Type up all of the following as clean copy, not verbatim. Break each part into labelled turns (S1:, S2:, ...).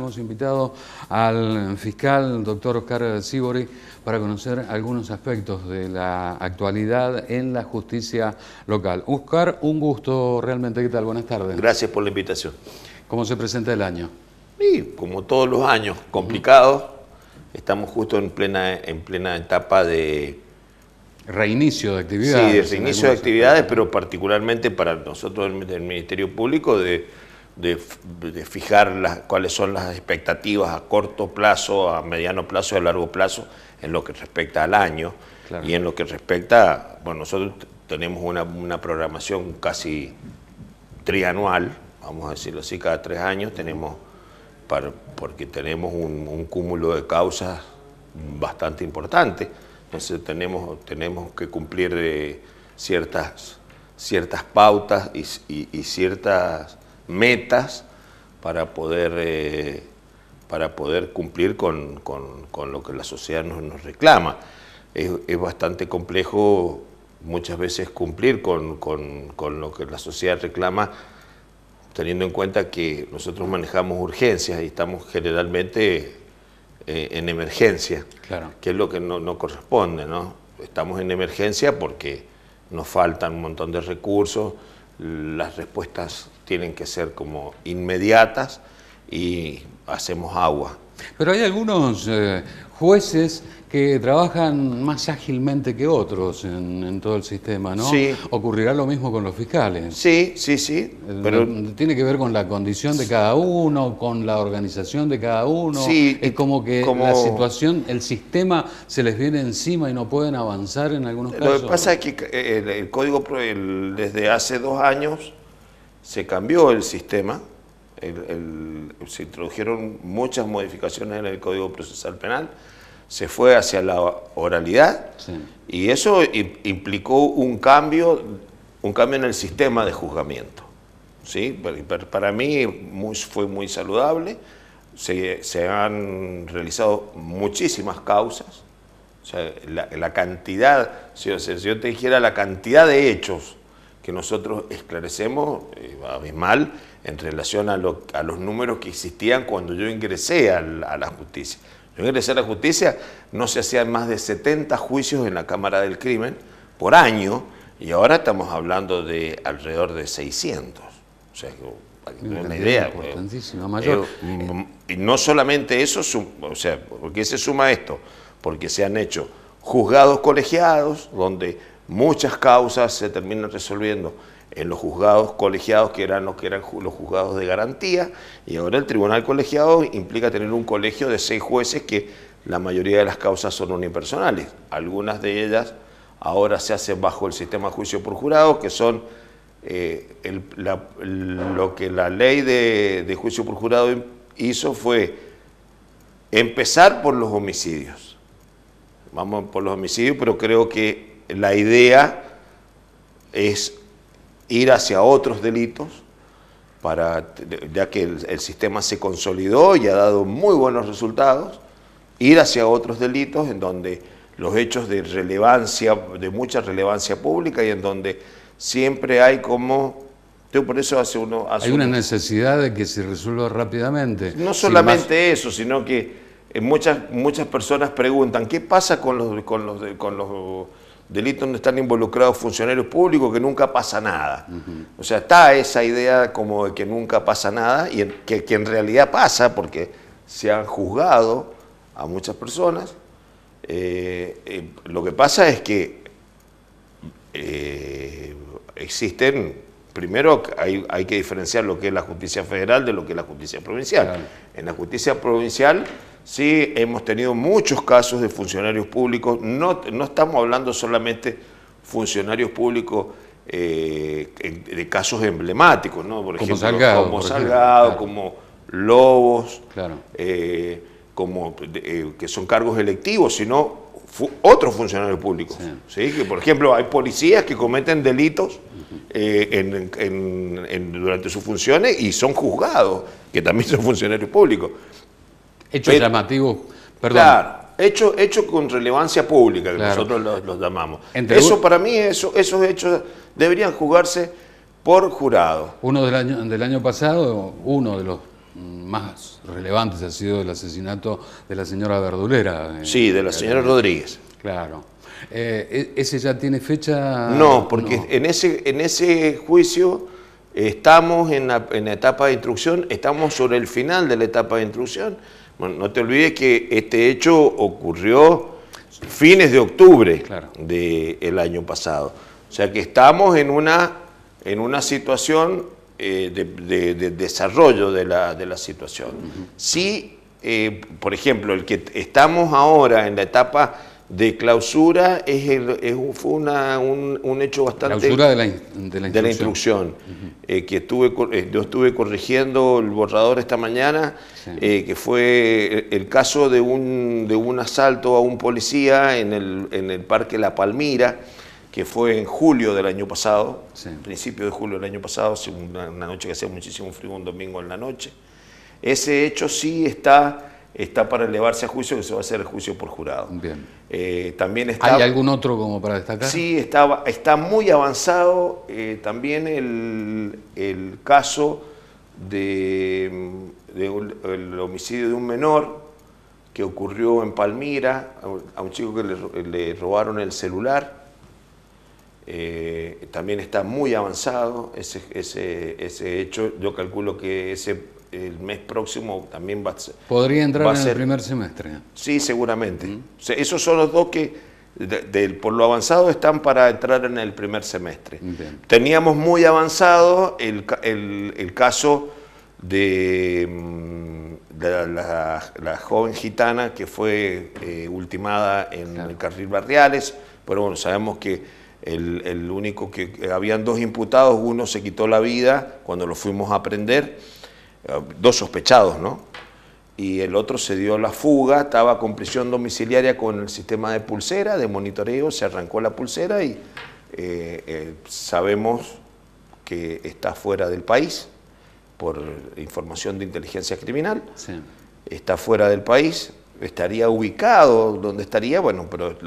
S1: Hemos invitado al fiscal, doctor Oscar Sívori, para conocer algunos aspectos de la actualidad en la justicia local. Oscar, un gusto realmente. ¿Qué tal? Buenas tardes.
S2: Gracias por la invitación.
S1: ¿Cómo se presenta el año?
S2: Y como todos los años, complicado. Estamos justo en plena etapa de
S1: reinicio de actividades.
S2: Sí, de reinicio de actividades, pero particularmente para nosotros del Ministerio Público de fijar cuáles son las expectativas a corto plazo, a mediano plazo y a largo plazo en lo que respecta al año. Claro. Y en lo que respecta, bueno, nosotros tenemos una programación casi trianual, vamos a decirlo así, cada 3 años tenemos, porque tenemos un cúmulo de causas bastante importante. Entonces tenemos que cumplir ciertas pautas y ciertas metas para poder cumplir con lo que la sociedad nos reclama. Es bastante complejo muchas veces cumplir con lo que la sociedad reclama, teniendo en cuenta que nosotros manejamos urgencias y estamos generalmente en emergencia, claro, que es lo que no corresponde, ¿no? Estamos en emergencia porque nos faltan un montón de recursos, las respuestas tienen que ser como inmediatas y hacemos agua.
S1: Pero hay algunos jueces que trabajan más ágilmente que otros en todo el sistema, ¿no?
S2: Sí.
S1: ¿Ocurrirá lo mismo con los fiscales?
S2: Sí.
S1: Pero tiene que ver con la condición de cada uno, con la organización de cada uno.
S2: Sí.
S1: Es como que la situación, el sistema se les viene encima y no pueden avanzar en algunos casos.
S2: Lo que pasa es que el código, desde hace 2 años se cambió el sistema. Se introdujeron muchas modificaciones en el Código Procesal Penal, se fue hacia la oralidad, sí, y eso implicó un cambio en el sistema de juzgamiento, ¿sí? Para mí fue muy saludable. Se han realizado muchísimas causas, o sea, la cantidad, si yo te dijera la cantidad de hechos que nosotros esclarecemos, abismal en relación a los números que existían cuando yo ingresé a la justicia. Yo ingresé a la justicia, no se hacían más de 70 juicios en la Cámara del Crimen por año, y ahora estamos hablando de alrededor de 600. O sea, para que tengan una idea.
S1: Importantísima, mayor.
S2: Y no solamente eso, o sea, ¿por qué se suma esto? Porque se han hecho juzgados colegiados, donde muchas causas se terminan resolviendo en los juzgados colegiados, que eran los juzgados de garantía, y ahora el tribunal colegiado implica tener un colegio de 6 jueces, que la mayoría de las causas son unipersonales. Algunas de ellas ahora se hacen bajo el sistema de juicio por jurado, que son lo que la ley de juicio por jurado hizo fue empezar por los homicidios. Vamos por los homicidios, pero creo que la idea es ir hacia otros delitos, ya que el sistema se consolidó y ha dado muy buenos resultados, ir hacia otros delitos en donde los hechos de mucha relevancia pública, y en donde siempre hay por eso hay
S1: una necesidad de que se resuelva rápidamente.
S2: No solamente eso, sino que muchas personas preguntan, ¿qué pasa con los delitos donde están involucrados funcionarios públicos, que nunca pasa nada? O sea, está esa idea como de que nunca pasa nada, y que en realidad pasa, porque se han juzgado a muchas personas. Lo que pasa es que existen, primero hay que diferenciar lo que es la justicia federal de lo que es la justicia provincial. Claro. En la justicia provincial sí hemos tenido muchos casos de funcionarios públicos. No estamos hablando solamente funcionarios públicos de casos emblemáticos, ¿no? Por ejemplo, como Salgado, claro, como Lobos, claro, que son cargos electivos, sino otros funcionarios públicos. Sí. ¿Sí? Que, por ejemplo, hay policías que cometen delitos durante sus funciones y son juzgados, que también son funcionarios públicos.
S1: Hechos llamativos, perdón.
S2: Claro, hechos con relevancia pública, que claro, nosotros los llamamos. Para mí, esos hechos deberían juzgarse por jurado.
S1: Uno del año pasado, uno de los más relevantes ha sido el asesinato de la señora Verdulera.
S2: Sí, de la señora Rodríguez.
S1: Claro. ¿Ese ya tiene fecha?
S2: No, porque no. En ese juicio estamos en la etapa de instrucción, estamos sobre el final de la etapa de instrucción. Bueno, no te olvides que este hecho ocurrió fines de octubre del año pasado. O sea que estamos en una situación de desarrollo de la situación. Sí, por ejemplo, el que estamos ahora en la etapa de clausura fue un hecho bastante...
S1: Clausura de la instrucción.
S2: Que yo estuve corrigiendo el borrador esta mañana, que fue el caso de un asalto a un policía en el Parque La Palmira, que fue en julio del año pasado, principio de julio del año pasado, una noche que hacía muchísimo frío, un domingo en la noche. Ese hecho sí está para elevarse a juicio, que se va a hacer el juicio por jurado.
S1: Bien.
S2: También está,
S1: ¿Hay algún otro como para destacar?
S2: Sí, está muy avanzado también el caso del homicidio de un menor que ocurrió en Palmira, a un chico que le robaron el celular. También está muy avanzado ese hecho. Yo calculo que el mes próximo también va a ser...
S1: ¿Podría entrar en el primer semestre?
S2: Sí, seguramente. O sea, esos son los dos que, por lo avanzado, están para entrar en el primer semestre. Bien. Teníamos muy avanzado el caso de la joven gitana que fue ultimada en el Carril Barriales, pero bueno, sabemos que el único que habían dos imputados, uno se quitó la vida cuando lo fuimos a prender, dos sospechados, ¿no? Y el otro se dio la fuga, estaba con prisión domiciliaria con el sistema de pulsera, de monitoreo, se arrancó la pulsera y sabemos que está fuera del país por información de inteligencia criminal. Sí. Está fuera del país, estaría ubicado donde estaría, bueno, pero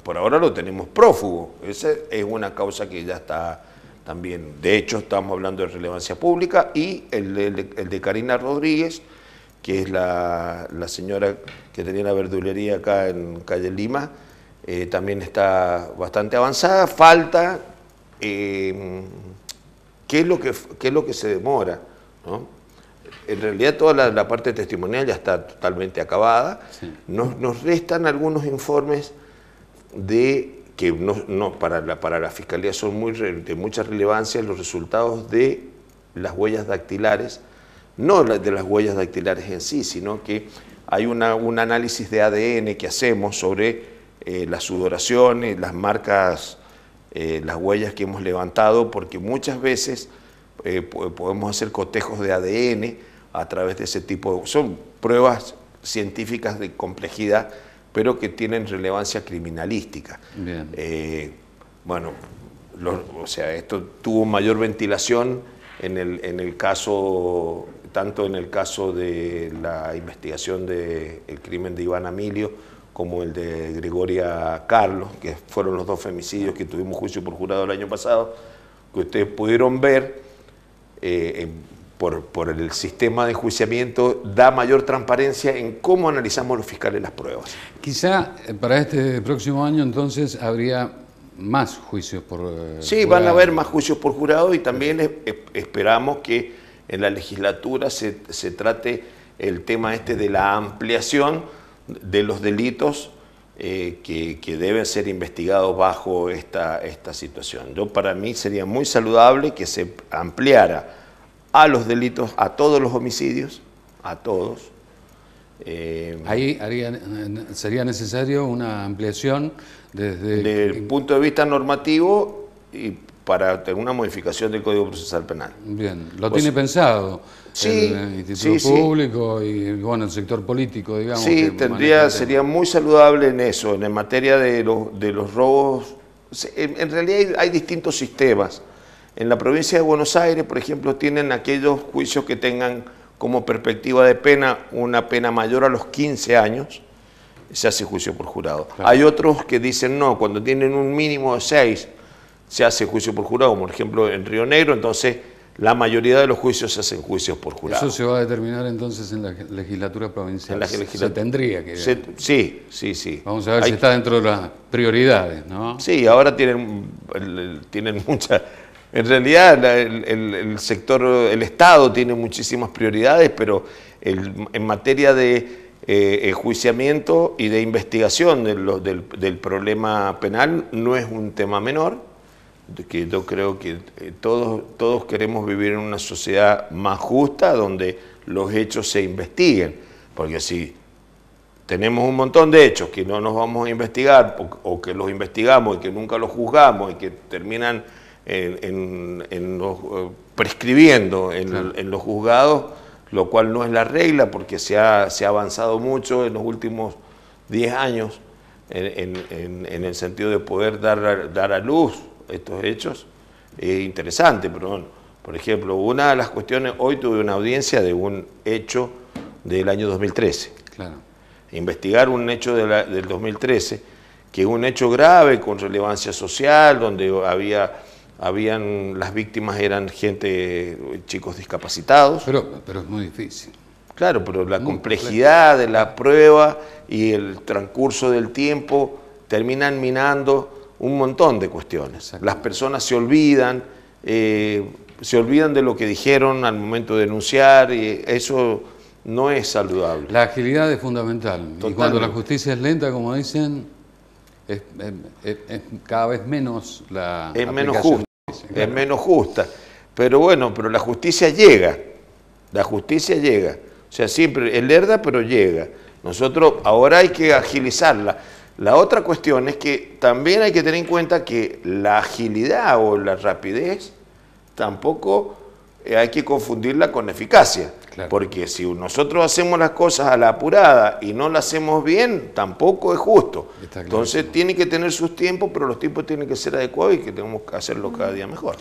S2: por ahora lo tenemos prófugo. Esa es una causa que ya está también. De hecho, estamos hablando de relevancia pública, y el de Karina Rodríguez, que es la señora que tenía la verdulería acá en calle Lima, también está bastante avanzada. Falta qué es lo que se demora, ¿no? En realidad toda la parte testimonial ya está totalmente acabada. Sí. Nos restan algunos informes que para la Fiscalía son de mucha relevancia, los resultados de las huellas dactilares, no de las huellas dactilares en sí, sino que hay un análisis de ADN que hacemos sobre las sudoraciones, las marcas, las huellas que hemos levantado, porque muchas veces podemos hacer cotejos de ADN a través de ese tipo son pruebas científicas de complejidad, pero que tienen relevancia criminalística. Bien. Bueno, o sea, esto tuvo mayor ventilación en el caso, tanto en el caso de la investigación del crimen de Iván Amilio como el de Gregoria Carlos, que fueron los dos femicidios que tuvimos juicio por jurado el año pasado, que ustedes pudieron ver. Por el sistema de enjuiciamiento da mayor transparencia en cómo analizamos los fiscales las pruebas.
S1: Quizá para este próximo año entonces habría más juicios por
S2: sí, jurado. Van a haber más juicios por jurado, y también esperamos que en la legislatura se trate el tema de la ampliación de los delitos que deben ser investigados bajo esta situación. Para mí sería muy saludable que se ampliara a los delitos, a todos los homicidios, a todos.
S1: Ahí sería necesario una ampliación
S2: desde el punto de vista normativo y para tener una modificación del Código Procesal Penal.
S1: Bien, lo tiene pensado
S2: sí,
S1: el Instituto Público y bueno, el sector político, digamos.
S2: Sí, sería muy saludable en eso, en materia de los robos. En realidad hay distintos sistemas. En la provincia de Buenos Aires, por ejemplo, tienen aquellos juicios que tengan como perspectiva de pena una pena mayor a los 15 años, se hace juicio por jurado. Claro. Hay otros que dicen no, cuando tienen un mínimo de 6, se hace juicio por jurado, como por ejemplo en Río Negro, entonces la mayoría de los juicios se hacen juicios por jurado.
S1: Eso se va a determinar entonces en la legislatura provincial. Se tendría que...
S2: Sí.
S1: Vamos a ver si está dentro de las prioridades, ¿no?
S2: Sí, ahora tienen muchas... En realidad el sector, el Estado tiene muchísimas prioridades, pero en materia de enjuiciamiento y de investigación del problema penal no es un tema menor, que yo creo que todos queremos vivir en una sociedad más justa donde los hechos se investiguen, porque si tenemos un montón de hechos que no nos vamos a investigar o que los investigamos y que nunca los juzgamos y que terminan prescribiendo
S1: claro,
S2: en los juzgados, lo cual no es la regla porque se ha avanzado mucho en los últimos 10 años en el sentido de poder dar a luz estos hechos. Es interesante, pero bueno, por ejemplo, una de las cuestiones, hoy tuve una audiencia de un hecho del año 2013.
S1: claro.
S2: Investigar un hecho del 2013, que es un hecho grave con relevancia social, donde las víctimas eran chicos discapacitados.
S1: Pero es muy difícil.
S2: Claro, pero la complejidad de la prueba y el transcurso del tiempo terminan minando un montón de cuestiones. Las personas se olvidan de lo que dijeron al momento de denunciar y eso no es saludable.
S1: La agilidad es fundamental.
S2: Totalmente.
S1: Y cuando la justicia es lenta, como dicen, es cada vez menos la
S2: es menos
S1: aplicación.
S2: justa, claro. Es menos justa. Pero bueno, pero la justicia llega. La justicia llega. O sea, siempre es lerda, pero llega. Nosotros ahora hay que agilizarla. La otra cuestión es que también hay que tener en cuenta que la agilidad o la rapidez tampoco hay que confundirla con eficacia.
S1: Claro.
S2: Porque si nosotros hacemos las cosas a la apurada y no las hacemos bien, tampoco es justo.
S1: Está claro.
S2: Entonces tiene que tener sus tiempos, pero los tiempos tienen que ser adecuados y que tenemos que hacerlo cada día mejor.